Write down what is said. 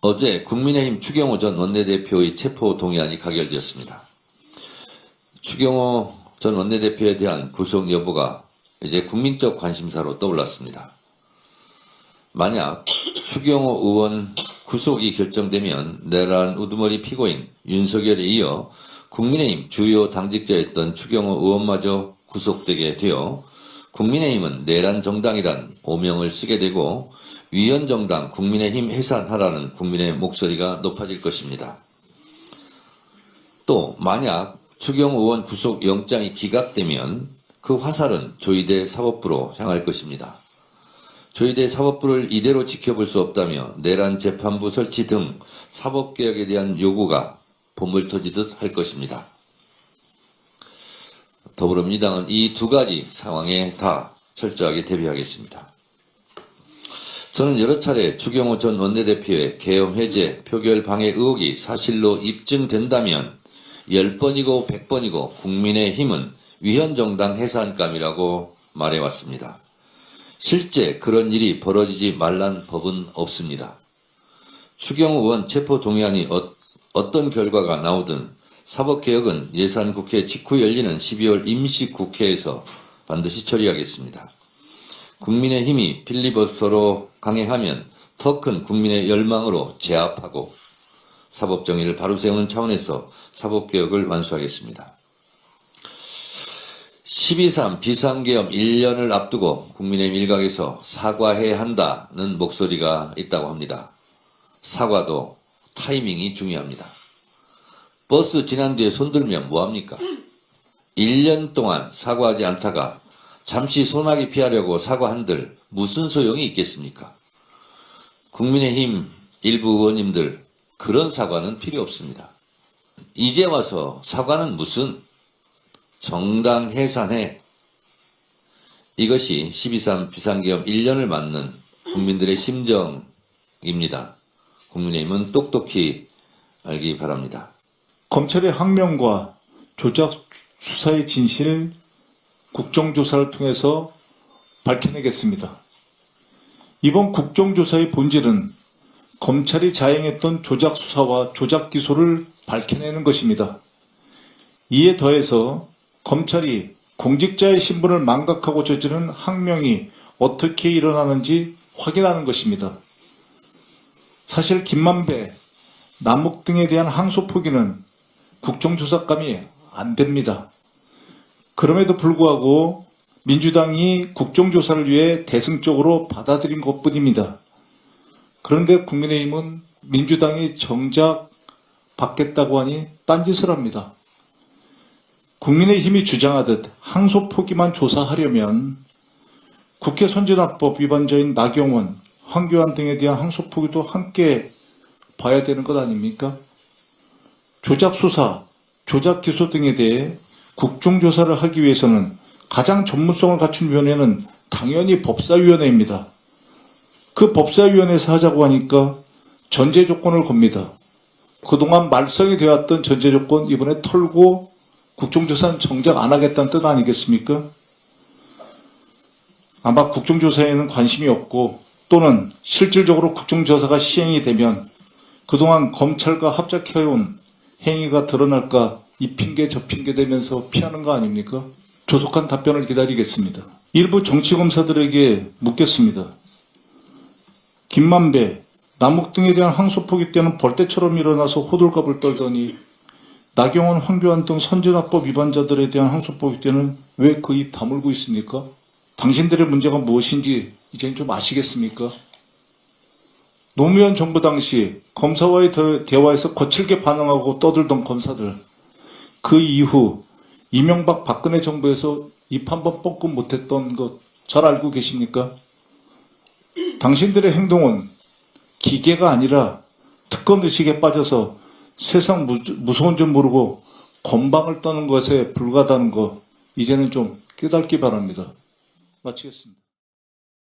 어제 국민의힘 추경호 전 원내대표의 체포 동의안이 가결되었습니다. 추경호 전 원내대표에 대한 구속 여부가 이제 국민적 관심사로 떠올랐습니다. 만약 추경호 의원 구속이 결정되면 내란 우두머리 피고인 윤석열에 이어 국민의힘 주요 당직자였던 추경호 의원마저 구속되게 되어 국민의힘은 내란 정당이란 오명을 쓰게 되고 위헌정당 국민의힘 해산하라는 국민의 목소리가 높아질 것입니다. 또 만약 추경호 의원 구속 영장이 기각되면 그 화살은 조희대 사법부로 향할 것입니다. 조희대 사법부를 이대로 지켜볼 수 없다며 내란 재판부 설치 등 사법개혁에 대한 요구가 봄을 터지듯 할 것입니다. 더불어민주당은 이 두 가지 상황에 다 철저하게 대비하겠습니다. 저는 여러 차례 추경호 전 원내대표의 계엄 해제, 표결 방해 의혹이 사실로 입증된다면 10번이고 100번이고 국민의힘은 위헌정당 해산감이라고 말해왔습니다. 실제 그런 일이 벌어지지 말란 법은 없습니다. 추경호 의원 체포 동의안이 어떤 결과가 나오든 사법개혁은 예산국회 직후 열리는 12월 임시국회에서 반드시 처리하겠습니다. 국민의힘이 필리버스터로 강행하면 더 큰 국민의 열망으로 제압하고 사법정의를 바로 세우는 차원에서 사법개혁을 완수하겠습니다. 12.3 비상계엄 1년을 앞두고 국민의힘 일각에서 사과해야 한다는 목소리가 있다고 합니다. 사과도 타이밍이 중요합니다. 버스 지난 뒤에 손들면 뭐합니까? 1년 동안 사과하지 않다가 잠시 소나기 피하려고 사과한들 무슨 소용이 있겠습니까? 국민의힘 일부 의원님들 그런 사과는 필요 없습니다. 이제 와서 사과는 무슨 정당 해산해. 이것이 12.3 비상계엄 1년을 맞는 국민들의 심정입니다. 국민의힘은 똑똑히 알기 바랍니다. 검찰의 항명과 조작 수사의 진실 국정조사를 통해서 밝혀내겠습니다. 이번 국정조사의 본질은 검찰이 자행했던 조작 수사와 조작 기소를 밝혀내는 것입니다. 이에 더해서 검찰이 공직자의 신분을 망각하고 저지른 항명이 어떻게 일어나는지 확인하는 것입니다. 사실 김만배, 남욱 등에 대한 항소 포기는 국정조사감이 안 됩니다. 그럼에도 불구하고 민주당이 국정조사를 위해 대승적으로 받아들인 것뿐입니다. 그런데 국민의힘은 민주당이 정작 받겠다고 하니 딴짓을 합니다. 국민의힘이 주장하듯 항소 포기만 조사하려면 국회 선진화법 위반자인 나경원, 황교안 등에 대한 항소 포기도 함께 봐야 되는 것 아닙니까? 조작 수사, 조작 기소 등에 대해 국정조사를 하기 위해서는 가장 전문성을 갖춘 위원회는 당연히 법사위원회입니다. 그 법사위원회에서 하자고 하니까 전제 조건을 겁니다. 그동안 말썽이 되었던 전제 조건 이번에 털고 국정조사는 정작 안 하겠다는 뜻 아니겠습니까? 아마 국정조사에는 관심이 없고 또는 실질적으로 국정조사가 시행이 되면 그동안 검찰과 합작해온 행위가 드러날까 이 핑계 저 핑계 대면서 피하는 거 아닙니까? 조속한 답변을 기다리겠습니다. 일부 정치검사들에게 묻겠습니다. 김만배, 남욱 등에 대한 항소 포기 때는 벌떼처럼 일어나서 호들갑을 떨더니 나경원, 황교안 등 선진화법 위반자들에 대한 항소 포기 때는 왜 그 입 다물고 있습니까? 당신들의 문제가 무엇인지 이제는 좀 아시겠습니까? 노무현 정부 당시 검사와의 대화에서 거칠게 반응하고 떠들던 검사들, 그 이후 이명박 박근혜 정부에서 입 한 번 뻥끗 못했던 것 잘 알고 계십니까? 당신들의 행동은 기계가 아니라 특권 의식에 빠져서 세상 무서운 줄 모르고 건방을 떠는 것에 불과하다는 거 이제는 좀 깨닫기 바랍니다. 마치겠습니다.